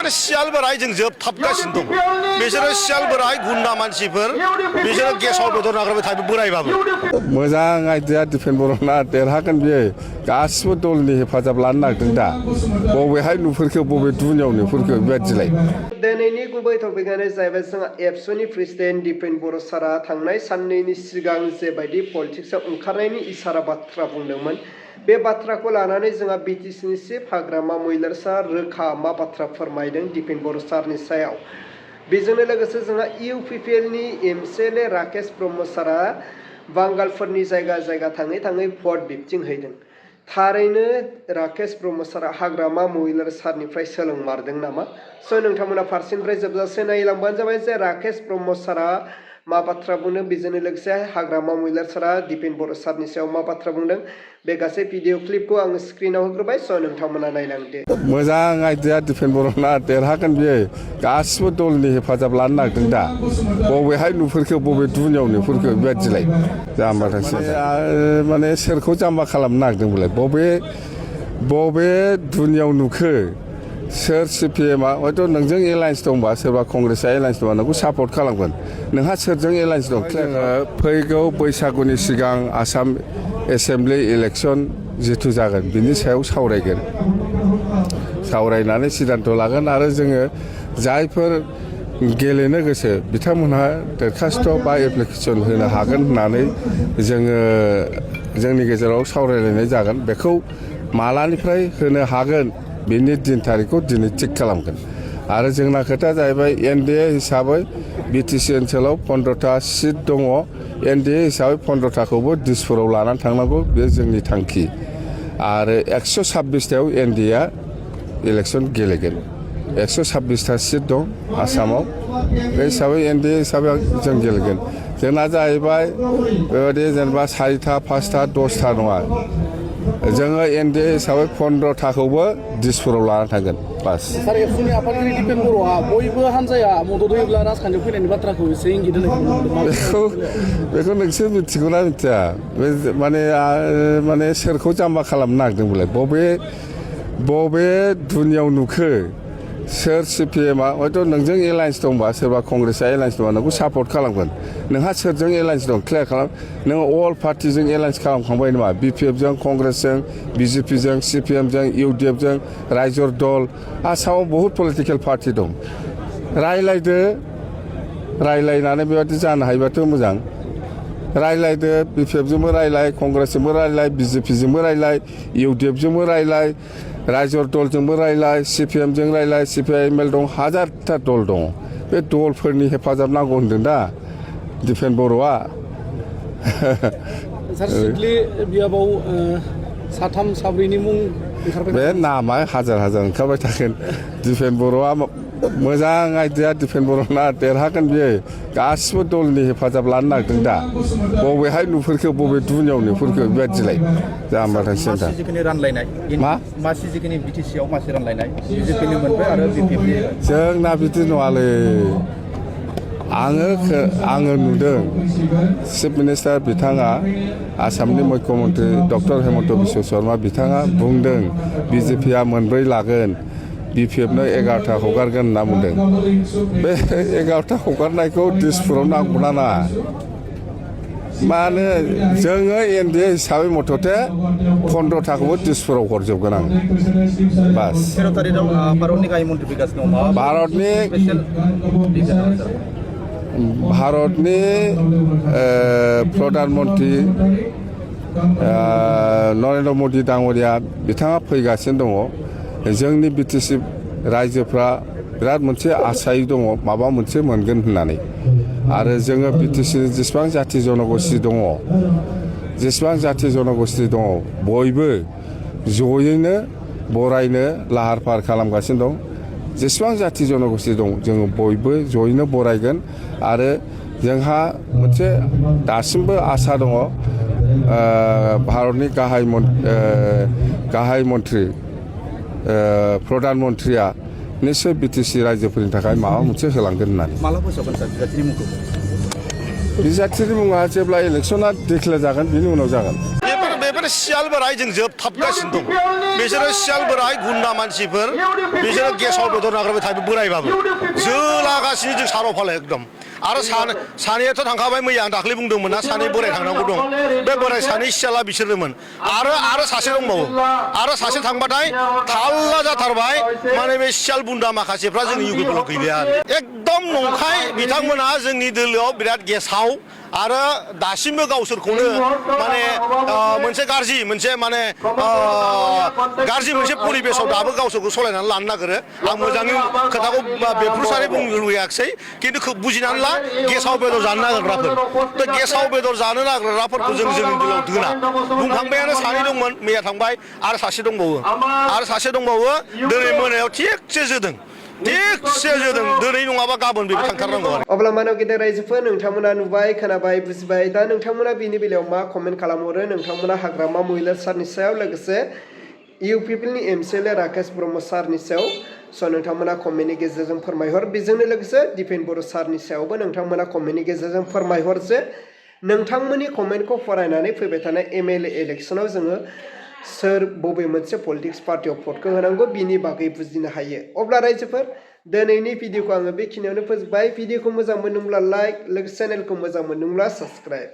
बिसोरो सियाल बोराय जों जोबथाबगासिनो दं बिसोरो सियाल बोराय गुन्दा मानसिफोर बिसोरो गेसाव बेदर नागारबाय थायो बोरायबाबो मोजां आइडिया दिपेन बर'ना देरहागोन बियो गासिबो दलनि हेफाजाब लानो नागिरदों दा बबेहाय नुफोरखो बबे दुनियाव नुफोरखो बेबायदिलाय दिनैनि गुबै टपिकआनो जाहैबाय जोंहा एबसुनि प्रेसिडेन्ट दिपेन बर' सारा थांनाय साननैनि सिगां जेबायदि पलिटिक्सआव ओंखारनायनि इसारा बाथ्रा बुंदोंमोन बे बाथ्राखौ लानानै जोंहा बिटिसिनि चिफ हाग्रामा मैलार सार रोखा मा बाथ्रा फोरमायदों दिपेन बर' सारनि सायाव बेजोंनो लोगोसे जोंहा इउपिपिएलनि MCLA राकेश ब्रह्म सारा बांगालफोरनि जायगा जायगा थाङै थाङै भट बिबथिंहैदों थारैनो राकेश ब्रह्म सारा हाग्रामा मैलार सारनिफ्राय सोलोंमारदों नामा स' नोंथांमोना फारसेनिफ्राय जोबजासे नायलांबानो जाबाय जे राकेश ब्रह्म सारा मा बाथ्रा बुंदों बेजोंनो लोगोसे हाग्रामा मैलार सारा दिपेन बर' सारनि सायाव मा बाथ्रा बुंदों बे गासै भिडिअ क्लिपखौ आङो स्क्रिनाव होग्रोबाय स' नोंथांमोना नायलांदो मोजां आइडिया दिपेन बर'ना देरहागोन बियो गासिबो दलनि हेफाजाब लानो नागिरदों दा बबेहाय नुफोरखो बबे दुनियाव नुफोरखो बेबायदिलाय जाम्बा थांसै माने सोरखौ जाम्बा खालामनो नागिरदोंबालाय बबे दुनियाव नुखो सोर CPMआ हयथ' नोंजों एलायन्स दंबा सोरबा कंग्रेसआ एलायन्स दंबा नोंखौ सापर्ट खालामगोन नोंहा सोरजों एलायन्स दं फैगौ बैसागुनि सिगां आसाम एसेम्बलि इलेक्सन जिथु जागोन बिनि सायाव सावरायनानै सिद्धान्त लागोन आरो जोङो जायफोर गेलेनो गोसो बिथांमोनहा दरखास्त बा एप्लिकेसन होनो हागोन होननानै जोंनि गेजेराव सावरायलायनाय जागोन बेखौ मालानिफ्राय होनो हागोन बिनि दिन थारिखखौ दिनै थिक खालामगोन आरो जोंना खोथाया जाहैबाय NDA हिसाबै बिटिसि ओनसोलाव 15टा सिट दङ NDA हिसाबै 15टाखौबो दिसपुराव लानानै थांनांगौ बे जोंनि थांखि आरो 126टायाव NDA इलेक्सन गेलेगोन 126टा सिट दं आसामाव बे हिसाबै NDA हिसाबै जों गेलेगोन जोंना जाहैबाय बेबायदि जेनेबा 4टा 5टा 10टा नङा जोङो NDA हिसाबै 15टाखौबो दिसपुराव लानानै थांगोन बास सार एबसुनि आफादगिरि दिपेन बर'आ बयबो हानजाया मदद होयोब्ला राजखान्थियाव फैनायनि बाथ्राखौ एसे इंगित होनायखौ बेखौ नोंसोर मिथिगौना मिथिया बे माने सोरखौ जाम्बा खालामनो नागिरदोंबालाय बबे दुनियाव नुखो सोर CPMआ हयथ' नोंजों एलायन्स दंबा सोरबा कंग्रेसआ एलायन्स दंबा नोंखौ सापर्ट खालामगोन नोंहा सोरजों एलायन्स दं क्लियार खालाम नोङो अल पार्टिजों एलायन्स खालामखांबाय नामा BPFजों कंग्रेसजों BJPजों CPMजों UDFजों रायजर दल आसामाव बहुत पलिटिकेल पार्टि दं रायलायनानै बेबायदि जानो हायोबाथ' मोजां रायलायदो BPFजोंबो रायलाय कंग्रेसजोंबो रायलाय BJPजोंबो रायलाय UDFजोंबो रायलाय रायजर दलजोंबो रायलाय CPMजों रायलाय CPIML दं हाजारथा दल दं बे दलफोरनि हेफाजाब नांगौ होनदों दा दिपेन बर'आ सार सिडली बियाबाव साथाम साब्रैनि मुं ओंखारबाय बे नामा हाजार ओंखारबाय थागोन दिपेन बर'आ मोजां आइडिया दिपेन बर'ना देरहागोन बियो गासिबो दलनि हेफाजाब लानो नागिरदों दा बबेहाय नुफोरखो बबे दुनियाव नुफोरखो बेबायदिलाय जाम्बा थांसै दा मासि जिखिनि बिटिसिआव मासि रानलायनाय BJPनि मोनबाय आरो BPFनि जोंना बिदि नङालै आङो नुदों चिफ मिनिस्टार बिथाङा आसामनि मुख्यमन्त्रि डक्टर हेमन्त बिश्व शर्मा बिथाङा बुंदों BJPआ मोनब्रै लागोन BPFनो 11टा हगारगोन होनना बुंदों बे 11टा हगारनायखौ दिसपुराव नांगौना नाङा मानो जोङो NDA हिसाबै मथथे 15टाखौबो दिसपुराव हरजोबगोन आं बास 13 तारिखआव भारतनि गाहाय मन्थ्रि बिकास दङ भारतनि प्रधान मन्त्रि नरेन्द्र मदि दाङ'रिया बिथाङा फैगासिनो दङ जोंनि बिटिसि रायजोफ्रा बिराद मोनसे आसायै दङ माबा मोनसे मोनगोन होननानै आरो जोङो बिटिसि जेसेबां जाथि जनगोष्ठी दङ बयबो जयैनो बरायनो लाहार फाहार खालामगासिनो दं जेसेबां जाथि जनगोष्ठी दं जोङो बयबो जयैनो बरायगोन आरो जोंहा मोनसे दासिमबो आसा दङ भारतनि गाहाय मन्त्रि प्रधान मन्त्रिया निश्चय बिटिसि रायजोफोरनि थाखाय माबा मोनसे होलांगोन होननानै माला फोसावगोन सार बिजाथिनि मुंखौ बिजाथिनि मुङा जेब्ला इलेक्सना डिक्लेयार जागोन बिनि उनाव जागोन बेफोर सियाल बोराय जों जोबथाबगासिनो दं बिसोरो सियाल बोराय गुन्दा मानसिफोर बिसोरो गेसाव बेदर नागिरबाय थायो बोरायबाबो जोलागासिनो जों साराव फाले एकदम आरो सानैयाथ' थांखाबाय मैया आं दाख्लै बुंदोंमोन ना सानै बोराय थांनांगौ दं बे बोराय सानै सियाला बिसोरनोमोन आरो सासे दंबावो आरो सासे थांबाथाय थाल्ला जाथारबाय माने बे सियाल बुन्दा माखासेफ्रा जोंनि इउपिपिएलआव गैलिया एकदम नंखाय बिथांमोना जोंनि दोलोआव बिराद गेसाव आरो दासिमबो गावसोरखौनो माने मोनसे गाज्रि मोनसे माने गाज्रि मोनसे परिबेसाव दाबो गावसोरखौ सलायनानै लानो नागिरो आं मोजाङै खोथाखौ बेफ्रुसारै बुंनो लुबैयाखिसै खिन्थु बुजिनानै ला गेसाव बेदर जानो नागिरग्राफोर दा गेसाव बेदर जानो नागिरग्राफोरखौ जों जोंनि दिनाव दोना बुंखांबायानो सानै दंमोन मैया थांबाय आरो सासे दंबावो दिनै मोनायाव थिगसे जोदों थिगसे जोदों दिनै नङाबा गाबोन बेबो थांथारनांगौ आरो अब्ला मानव गेदेर रायजोफोर नोंथांमोना नुबाय खोनाबाय बुजिबाय दा नोंथांमोना बिनि बेलायाव मा कमेन्ट खालामहरो नोंथांमोना हाग्रामा महिला सारनि सायाव लोगोसे इउपिपिएलनि MCLA राकेश ब्रह्म सारनि सायाव स' नोंथांमोना कमेन्टनि गेजेरजों फोरमायहर बेजोंनो लोगोसे दिपेन बर' सारनि सायावबो नोंथांमोना कमेन्टनि गेजेरजों फोरमायहर जे नोंथांमोननि कमेन्टखौ फरायनानै फैबाय थानाय MLA इलेक्सनाव जोङो सोर बबे मोनसे पलिटिक्स पार्टियाव भटखौ होनांगौ बिनि बागै बुजिनो हायो अब्ला रायजोफोर दिनैनि भिडिअखौ आङो बेखिनियावनो फोजोबबाय भिडिअखौ मोजां मोनदोंब्ला लाइक लोगोसे चेनेलखौ मोजां मोनदोंब्ला साबस्क्राइब